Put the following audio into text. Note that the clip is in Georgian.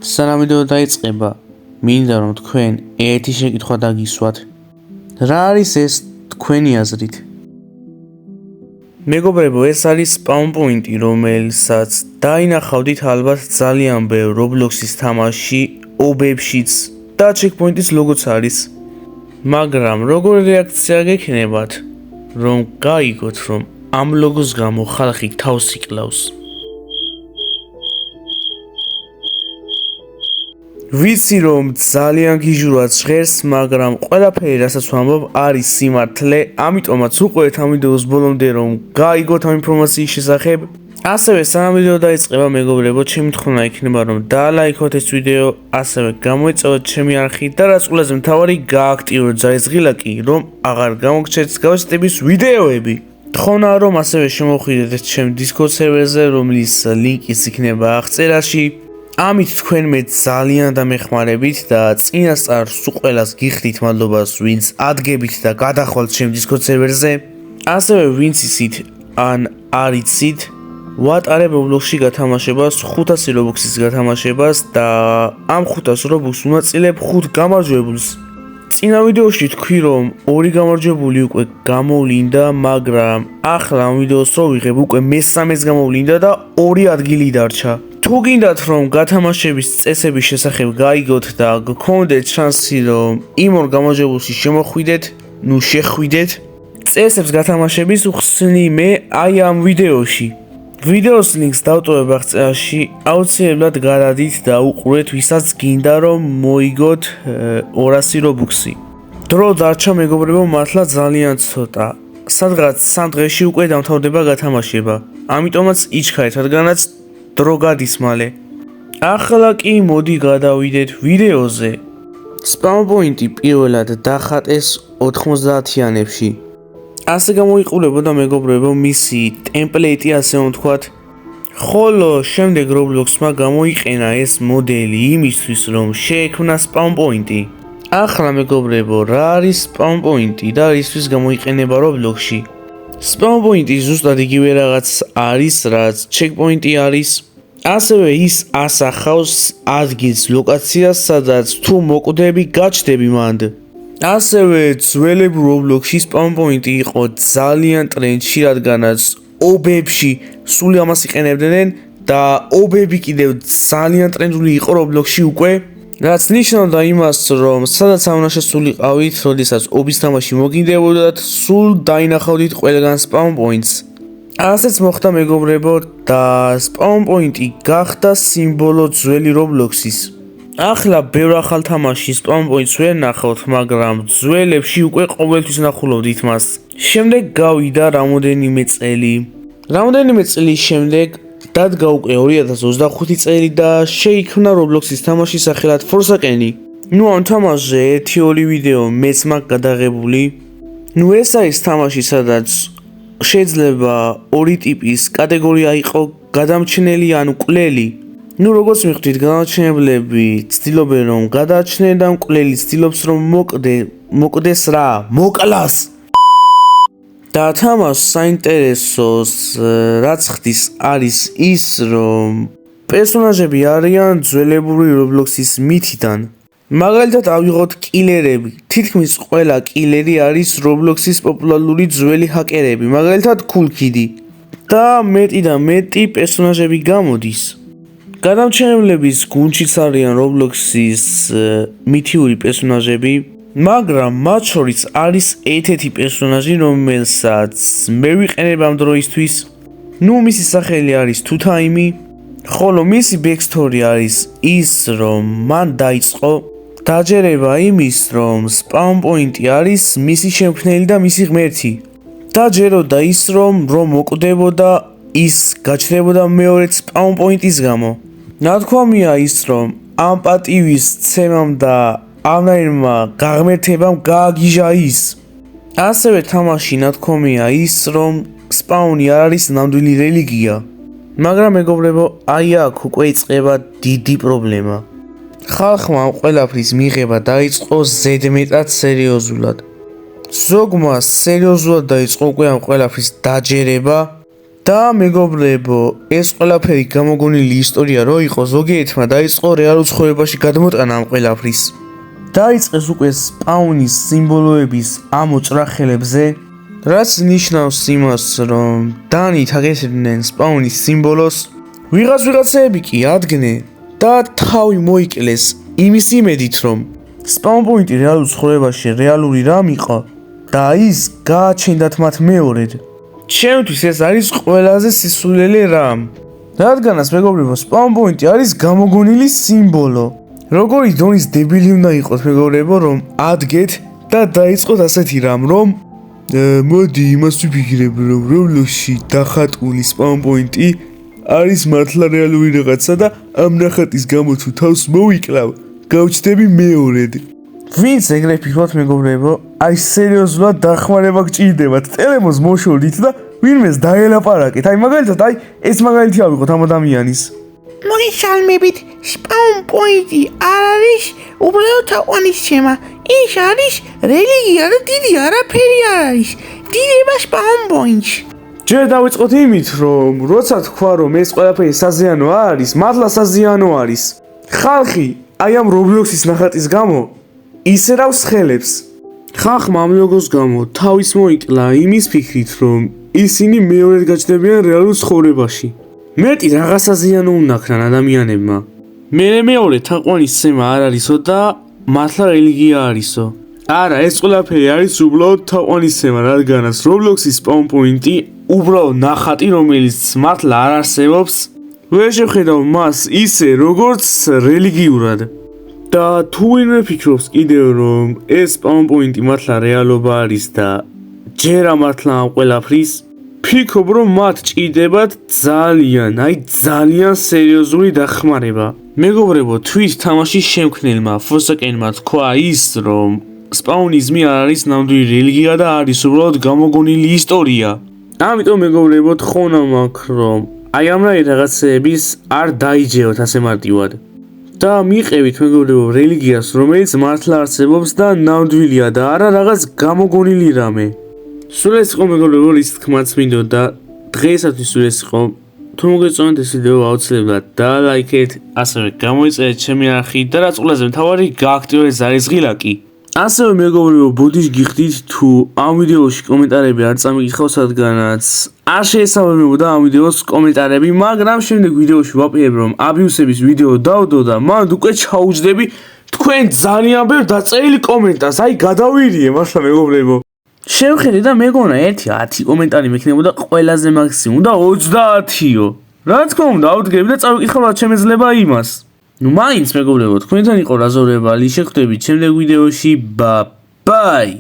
სანამ ვიდეო დაიწყება, მინდა რომ თქვენ ერთი შეკითხვა დაგისვათ. რა არის ეს თქვენი აზრით? მეგობრებო, ეს არის spawn point-ი, რომელსაც დაინახავდით ალბათ ძალიან ბევრ Roblox-ის თამაშში, OB-შიც და checkpoint-ის ლოგოც არის. მაგრამ როგორი რეაქცია გექნებათ, რომ გაიგოთ, რომ ამ ლოგოს გამო ხალხი თავს იკლავს? ვიცი რომ ძალიან გიჟურათ ჟღერს, მაგრამ ყველაფერი რასაც ვამბობ არის სიმართლე, ამიტომაც უყურეთ ამ ვიდეოს ბოლომდე რომ გაიგოთ ამ ინფორმაციის შესახებ. ასევე სანამ ვიდეო დაიწყება, მეგობრებო, ჩემი თხოვნა იქნება რომ დაალაიქოთ ეს ვიდეო, ასევე გამოიწვევთ ჩემი არხი და რაც ყველაზე მთავარი, გააქტიუროთ ზარისღილაკი, რომ აღარ გამოგჩეთ მსგავსი ტიპის ვიდეოები. თხოვნაა რომ ასევე შემოხვიდეთ ჩემ Discord სერვერზე, რომლის ლინკიც იქნება აღწერაში. ამით თქვენ მე ძალიან დამეხმარებით და წინასწარ სულ ყველას გიხდით მადლობას, ვინც ადგებით და გადახვალთ ჩემ Discord სერვერზე. ასევე ვინც იცით ან არ იცით, ვატარებ Roblox-ში გათამაშებას, 500 Robux-ის გათამაშებას და ამ 500 Robux უნაწილებ 5 გამარჯვებულს. წინა ვიდეოში თქვი რომ 2 გამარჯვებული უკვე გამოვლინდა, მაგრამ ახლა ამ ვიდეოს რო ვიღებ უკვე მე-3-ს გამოვლინდა და 2 ადგილი დარჩა. თუ გინდათ რომ გათამაშების წესების შესახებ გაიგოთ და გქონდეთ შანსი რომ იმ 2 გამარჯვებულში შემოხვიდეთ, ნუ შეხვიდეთ, წესებს გათამაშების ვხსნი მე აი ამ ვიდეოში. ვიდეოს ლინკს დავტოვებ აღწერაში, აუცილებლად გადადით და უყურეთ, ვისაც გინდა რომ მოიგოთ 200 Robux-ი. დრო დარჩა მეგობრებო, მართლა ძალიან ცოტა. სადღაც 3 დღეში უკვე დამთავრდება გათამაშება. ამიტომაც იჩქარეთ, რადგანაც დრო გადის მალე. ახლა კი მოდი გადავიდეთ ვიდეოზე. Spawn point-ი პირველად დახატეს 90-იანებში. ასე გამოიყურებოდა მეგობრებო მისი ტემპლეიტი, ასე ვთქვათ. ხოლო შემდეგ Roblox-მა გამოიყენა ეს მოდელი იმისთვის, რომ შეექმნა Spawn point-ი. ახლა მეგობრებო, რა არის Spawn point-ი და რისთვის გამოიყენება Roblox-ში? Spawn point-ი ზუსტად იგივე რაღაც არის, რაც checkpoint-ი არის. ასევე ის ასახავს ადგილს, ლოკაციას, სადაც თუ მოკვდები, გაჩნდები მანდ. ასევე ძველებურ Roblox-ში Spawn point-ი იყო ძალიან ტრენდში, რადგანაც OB-ში სულ ამას იყენებდნენ და OB-ი კიდევ ძალიან ტრენდული იყო Roblox-ში უკვე. რაც ნიშნავდა იმას, რომ სადაც ამონაშესულიყავით, როდესაც OB-ის თამაში მოგინდებოდათ, სულ დაინახავდით ყველგან Spawn points. ასეც მოხდა მეგობრებო და Spawn point-ი გახდა სიმბოლო ძველი Roblox-ის. ახლა ბევრ ახალ თამაში Spawn point-ს ვერ ნახავთ, მაგრამ ძველებში უკვე ყოველთვის ნახულობდით მას. შემდეგ გავიდა რამოდენიმე წლის შემდეგ დადგა უკვე 2025 წელი და შეიქმნა Roblox-ის თამაში სახელად Forsaken-ი. ნუ ამ თამაშზე 1-2 ვიდეო მეც მაქვს გადაღებული. ნუ ეს არის თამაში, სადაც შეიძლება 2 ტიპის კატეგორია იყო გადამჩნელი ან მკვლელი. ნუ როგორც მიხვდით, განაჩენებლები ცდილობენ რომ გადააჩნდნენ და მკვლელი ცდილობს რომ მოკვდეს რა, მოკლას. და თამაშს საინტერესოს რაც ხდის არის ის, რომ პერსონაჟები არიან ძველებური Roblox-ის მითიდან. მაგალითად ავიღოთ კილერები. თითქმის ყველა კილერი არის Roblox-ის პოპულარული ძველი ჰაკერები, მაგალითად Cool Kid-ი. და მეტი და მეტი პერსონაჟები გამოდის. გადამჩენებლების გუნდშიც არიან Roblox-ის მითიური პერსონაჟები, მაგრამ მათ შორის არის ერთ-ერთი პერსონაჟი, რომელსაც მე ვიყენებ ამ დროისთვის. ნუ მისი სახელი არის Two-Time, ხოლო მისი backstory არის ის, რომ მან დაიწყო დაჯერება იმის, რომ Spawn point-ი არის მისი შემქმნელი და მისი ღმერთი. დაჯეროდა ის, რომ მოკვდებოდა, ის გაჩნდებოდა მეორედ Spawn point-ის გამო. ნათქვამია ის, რომ ამ პატივის ცემამ და ამნაირმა გაღმერთებამ გააგიჟა ის. ასევე თამაში ნათქვამია ის, რომ Spawn-ი არ არის ნამდვილი რელიგია. მაგრამ მეგობრებო, აი აქ უკვე იწყება დიდი პრობლემა. ხალხმა ამ ყველაფრის მიღება დაიწყო ზედმეტად სერიოზულად. ზოგმა სერიოზულად დაიწყო უკვე ამ ყველაფრის დაჯერება და მეგობრებო, ეს ყველაფერი გამოგონილი ისტორია რო იყო, ზოგიერთმა დაიწყო რეალურ ცხოვრებაში გადმოტანა ამ ყველაფრის. დაიწყეს უკვე სპაუნის სიმბოლოების ამოჭრახელებზე, რაც ნიშნავს იმას, რომ დანით აგესებდნენ სპაუნის სიმბოლოს, ვიღაცები კი ადგენენ და თავი მოიკლეს იმის იმედით, რომ სპაუნ პოინტი რეალურ ცხოვრებაში რეალური რამ იყო და ის გააჩენდათ მათ მეორედ. ჩემთვის ეს არის ყველაზე სისულელე რამ. რადგანაც მეგობრებო, სპაუნ პოინტი არის გამოგონილი სიმბოლო. როგორი დონის დებილი უნდა იყოთ მეგობრებო, რომ ადგეთ და დაიწყოთ ასეთი რამ, რომ მოდი იმას ვიფიქრებ, რომ Roblox-ში დახატული სპაუნ პოინტი არის მართლა რეალური რაღაცა და ამ ნახატის გამო თუ თავს მოვიკლავ, გავჩნდები მეორედ. ვინც ეგრე ფიქრობთ მეგობრებო, აი სერიოზულად დახმარება გჭირდებათ. ტელეფონს მოშორდით და ვინმეს დაელაპარაკეთ. აი მაგალითად, აი ეს მაგალითი ავიღოთ ამ ადამიანის. მოგესალმებით, სპაუნ პოინტი არ არის უბრალოდ თაყვანისცემა. ის არის რელიგია და დიდი არაფერი არ არის. დიდება სპაუნ პოინტში. ჯერ დავიწყოთ იმით, რომ როცა თქვა, რომ ეს ყველაფერი საზიანო არის, მართლა საზიანო არის. ხალხი აი ამ Roblox-ის ნახატის გამო ისერავს ხელებს. ხალხმა ამ ლოგოს გამო თავის მოიკლა იმის ფიქრით, რომ ისინი მეორედ გაჩნდებიან რეალურ ცხოვრებაში. მეტი რაღაც საზიანო უნდა ქნან ადამიანებმა. მეორე თაყვანისცემა არ არისო და მართლა რელიგია არისო. არა, ეს ყველაფერი არის უბრალოდ თაყვანისცემა, რადგანაც Roblox-ის spawn point-ი უბრალოდ ნახატი, რომელიც მართლა არ არსებობს, ვერ შევხედავ მას ისე, როგორც რელიგიურად. და თუ ვინმე ფიქრობს კიდევ, რომ ეს spawn point-ი მართლა რეალობა არის და ჯერა მართლა ამ ყველაფრის, ფიქრობ, რომ მათ ჭირდებათ ძალიან სერიოზული დახმარება. მეგობრებო, თვით თამაშის შემქმნელმა Forsaken-მა თქვა ის, რომ სპაუნიზმი არ არის ნამდვილი რელიგია და არის უბრალოდ გამოგონილი ისტორია. ამიტომ მეგობრებო, თხოვნა მაქვს, რომ აი ამრაი რაღაცეების არ დაიჯეროთ ასე მარტივად. და მიყევით მეგობრებო რელიგიას, რომელიც მართლა არსებობს და ნამდვილია და არა რაღაც გამოგონილი რამე. სულ ეს იყო მეგობრებო, რის თქმაც მინდოდა დღეისათვის სულ ეს იყო. თუ მოგეწონათ ეს ვიდეო აუცილებლად დალაიქეთ, ასევე გამოიწერეთ ჩემი არხი და რაც ყველაზე მთავარი, გააქტივეთ ზარის ღილაკი. ასევე მეგობრებო, ბოდიშ გიხდით თუ ამ ვიდეოში კომენტარები არ წამიგიხავს, რადგანაც არ შეესაბამებოდა ამ ვიდეოს კომენტარები, მაგრამ შემდეგ ვიდეოში ვაპირებ, რომ აბიუსების ვიდეო დავდო და მანდ უკვე ჩაუჯდები თქვენ ძალიან ბევრ დაწერილი კომენტარს. აი გადავირიე მართლა მეგობრებო. შევხედე და მეგონა 1-10 კომენტარი მექნებოდა ყველაზე მაქსიმუმ და 30-იო. რა თქმა უნდა, ავდგები და წავიკითხავ რა შემეძლება იმას. ნუ მაინც მეგობრებო, თქვენთან იყო რაზორებალი, შეხვდებით შემდეგ ვიდეოში, ბაი.